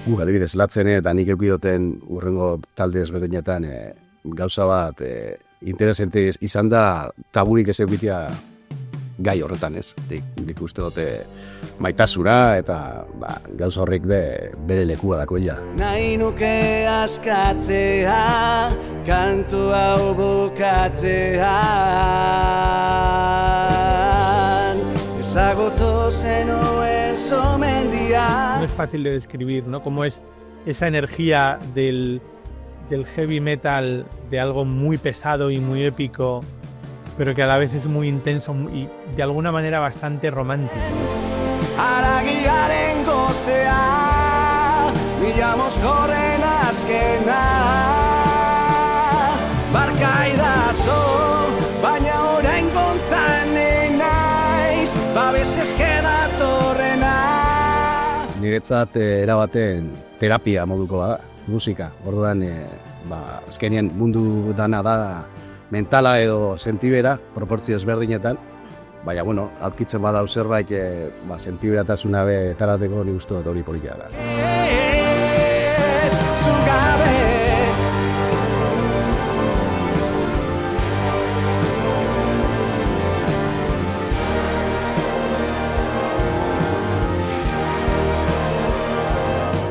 Guk adibidez latzen eta nik eukidoten urrengo talde ezberdinetan gauza bat interesante izan da taburik ez eukitea gai horretan, ez? Nik uste dute maitasura eta gauza horrek bere lekua dako ja. Nahi nuke askatzea, kantu hau bukatzean, ezagutu zenuen somendia. No es fácil de describir, ¿no? Cómo es esa energía del heavy metal, de algo muy pesado y muy épico, pero que a la vez es muy intenso y de alguna manera bastante romántico. Aragiaren gozea, mila mozkorren azkena, barkaidazo, baina orain kontan naiz, babesez datorrena. Niretzat erabaten terapia moduko da, musika. Orduan, azkenean mundu dana da mentala edo sentibera, proportzio ezberdinetan. Baina, aurkitzen badau zerbait, sentiberatasuna betarateko nik uste dut hori polita da.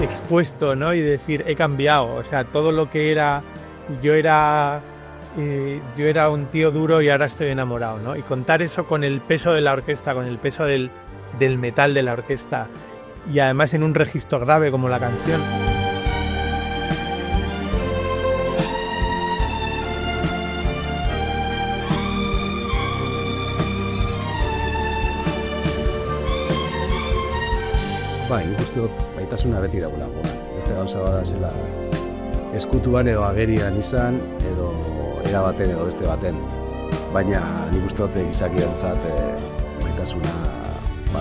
Expuesto, ¿no? Y decir, he cambiado. O sea, todo lo que era... Yo era un tío duro y ahora estoy enamorado, ¿no? Y contar eso con el peso de la orquesta, con el peso del metal de la orquesta y además en un registro grave como la canción. Nik uste dut baitasuna beti dagoelako. Beste gauza bada zela eskutuan edo agerian izan, edo erabaten edo beste baten. Baina nik uste dut gizakientzat baitasuna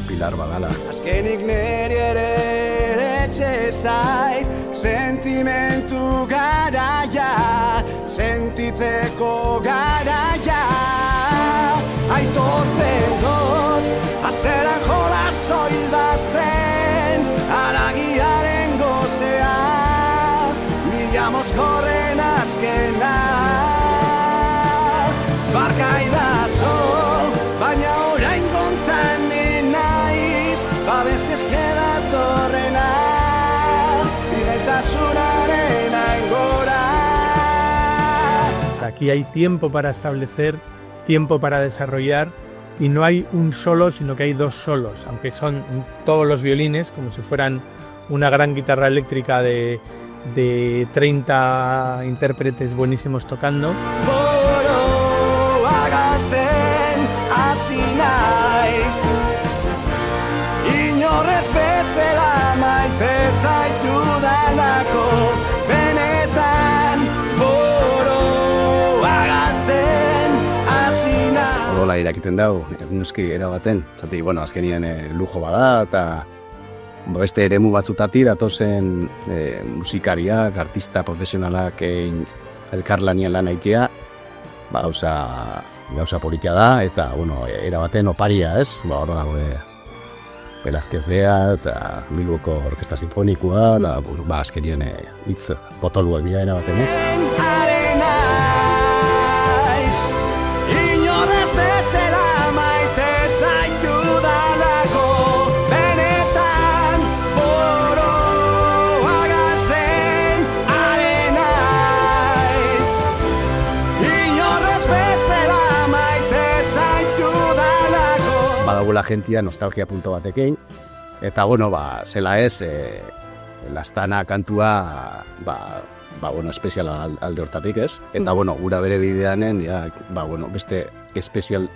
pilar badala. Azkenik niri ere etxe zait, sentimentu garaia, sentitzeko garaia. Aitortzen dut, azeran jola soil bazen, aragiaren gozea, mila mozkorren azkena. Barkaidazo, baina orain kontan naiz, babesez datorrena, fideltasunaren aingora. Aquí hay tiempo para establecer, tiempo para desarrollar, y no hay un solo, sino que hay dos solos, aunque son todos los violines, como si fueran una gran guitarra eléctrica de 30 intérpretes buenísimos tocando. Boro agartzen hasi naiz, inorrez bezala maite zaitudalako, benetan boro agartzen hasi naiz. Orola irakiten dau, nuski erabaten. Zati, azkenien lujo bada eta beste eremu batzutati datozen musikariak, artista profesionalak elkarlanian lan aitea, gauza politia da, eta erabaten oparia, ez? Hor dago Velázquez Bea eta Bilboko Orkesta Sinfonikoa, azkenien hitz potoluak dira erabaten, ez? Inorrez bezala maite zaitudalako, benetan boro agartzen are naiz. Inorrez bezala maite zaitudalako. Badagula jentia nostalgia punto batekin, eta zela ez, Lastana kantua, espeziala alde hortatik, ez? Eta, gura bere bideanen, beste espezial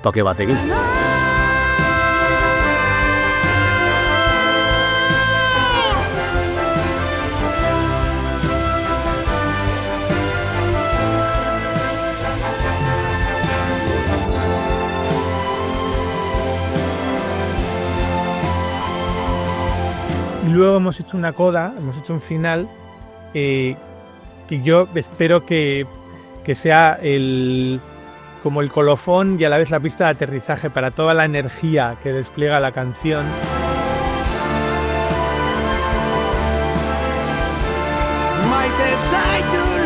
toke batekin. Y luego hemos hecho una coda, hemos hecho un final que yo espero que sea como el colofón y a la vez la pista de aterrizaje para toda la energía que despliega la canción. maite zaitu